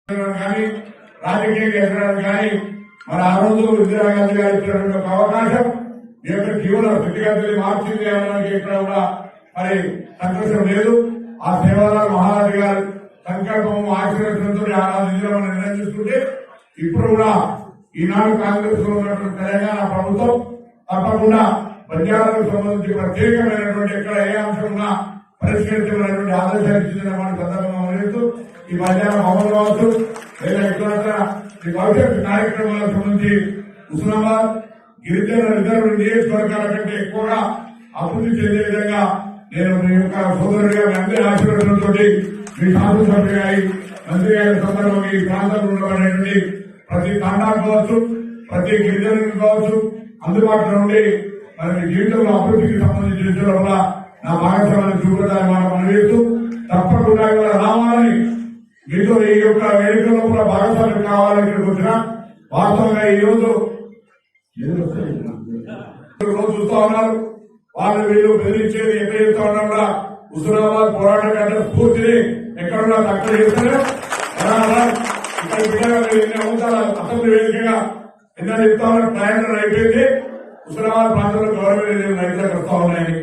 కానీ రాజకీయంగా ఎదగడానికి కానీ మరి ఆ రోజు ఇందిరాగాంధీ గారు ఇచ్చినటువంటి ఒక అవకాశం మీ యొక్క జీవన స్థితిగతులు మార్చింది అనడానికి ఇక్కడ కూడా మరి సంతోషం లేదు. ఆ సేవాలాల్ మహారాజు గారి సంకల్పం ఆశీర్వచనంతో ఆరాధించడం నిర్ణయం తీసుకుంటే ఇప్పుడు కూడా ఈనాడు కాంగ్రెస్ లో ఉన్నటువంటి తెలంగాణ ప్రభుత్వం తప్పకుండా బంజారాలకు సంబంధించి ప్రత్యేకమైనటువంటి ఎక్కడ ఏ అంశం ఉన్నా పరిష్కరించబడినటువంటి ఆదేశాలు ఇచ్చిందన్న సందర్భంగా చేస్తూ ఈ బంజారా భవన్ కావచ్చు లేదా ఇక్కడ ఈ భవిష్యత్తు కార్యక్రమాలకు సంబంధించి హుస్నాబాద్ గిరిజన రిజర్వ్ నియోజకవర్గాల కంటే ఎక్కువగా అభివృద్ధి చెందే విధంగా నేను మీ యొక్క సోదరుడిగా మీ అందరి ఆశీర్వాదంతో మీ శాసనసభ్యుగా మంత్రి గారి సందర్భంగా ఈ ప్రాంతంలో ఉండబడినటువంటి ప్రతి తాండా కావచ్చు ప్రతి గిరిజనులకు కావచ్చు అందుబాటులో ఉండి మరి మీ జీవితంలో అభివృద్ధికి సంబంధించిన విషయంలో కూడా నా భాగస్వామ్యాన్ని చూపెట్టాలని మాట మనం చేస్తూ తప్పకుండా ఇక్కడ రావాలని మీతో ఈ యొక్క వేడుకల్లో కూడా భాగస్వామ్యం కావాలని ఇక్కడికి వచ్చిన వాస్తవంగా ఈ రోజు చూస్తా ఉన్నారు వాళ్ళు వీళ్ళు బెదిరించేది ఎక్కడ చెప్తా ఉన్నా కూడా హుస్నాబాద్ పోరాటం కంటే స్ఫూర్తిని ఎక్కడున్నా తక్కువ చేస్తారు. ఇక్కడ బిడ్డలు ఎన్ని అవుతారు అసెంబ్లీ వేదికగా ఎన్నో చెప్తా ఉన్నారు. ప్రయాణం అయిపోయింది. హుస్నాబాద్ ప్రాంతంలో గవర్నమెంట్ రైతులకు వస్తా ఉన్నాయని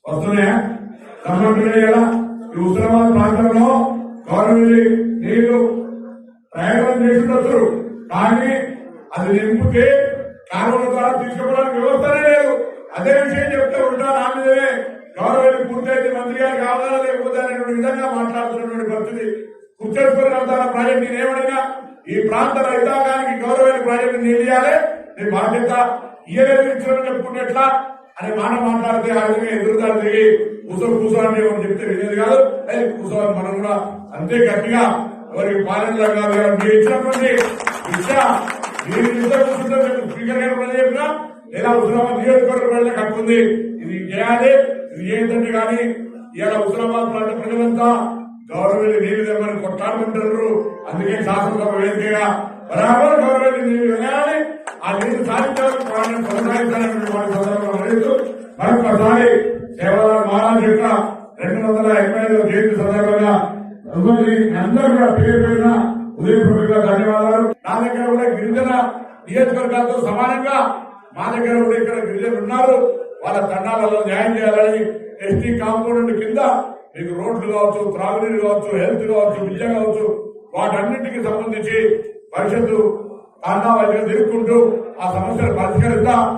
వస్తున్నాయా గవర్నమెంట్ కదా ఈ హుస్నాబాద్ ప్రాంతంలో గవర్నమెంట్ నీళ్లు ప్రయాణం చేస్తుండొచ్చు కానీ అది నింపితే కాలువల ద్వారా తీసుకోవడానికి వ్యవస్థనే లేదు. అదే విషయం చెప్తే ఉంటా నా మీదనే గవర్నమెంట్ పూర్తయితే మంత్రి గారు కావాలా లేకపోతే అనేటువంటి విధంగా మాట్లాడుతున్నటువంటి పరిస్థితి. కుచ్చేశ్వర ప్రాజెక్టు నేనేమడిగా ఈ ప్రాంత రైతాంగానికి గవర్నమెంట్ ప్రాజెక్టు నిలియాలి నీ బాధ్యత ఇయ్యలేదు ఇచ్చిన చెప్పుకుంటే ఎట్లా అనే మాట మాట్లాడితే ఆ విధంగా ఎదురుదారు తిరిగి కూసోని చెప్తే వినేది కాదు. కూసోని మనం కూడా అంతే గట్టిగా వారికి పాలన రంగాలు మీరు ఇచ్చినటువంటి విద్య మీరు ఇద్దరు కూర్చుంటే స్పీకర్ గారు చెప్పినా లేదా హుస్నాబాద్ నియోజకవర్గ ప్రజలకు హక్కు ఉంది. ఇది చేయాలి ఇది చేయదండి కానీ ఇలా హుస్నాబాద్ ప్రాంత ప్రజలంతా గవర్నమెంట్ నీళ్లు తెమ్మని కొట్లాడుకుంటారు. అందుకే శాసనసభ వేదికగా బరాబర్ గవర్నమెంట్ నీళ్లు వెళ్ళాలి ఆ నీళ్లు సాధించాలని పోరాటం కొనసాగించాలని వారి సందర్భంగా అడుగుతూ మరొకసారి సేవాలాల్ మహారాజ్ యొక్క 285వ జయంతి సందర్భంగా అందరూ కూడా పేరు పేరున ఉదయపూర్వకంగా ధన్యవాదాలు. నా దగ్గర కూడా గిరిజన నియోజకవర్గాలతో సమానంగా మా దగ్గర కూడా ఇక్కడ గిరిజనులు ఉన్నారు. వాళ్ళ తండాలలో న్యాయం చేయాలని ఎస్టీ కాంపౌండ్ కింద మీకు రోడ్లు కావచ్చు త్రాగునీరు కావచ్చు హెల్త్ కావచ్చు విద్య కావచ్చు వాటన్నింటికి సంబంధించి భవిష్యత్తు తాండా వైద్యం తిరుగుకుంటూ ఆ సమస్యలు పరిష్కరిస్తా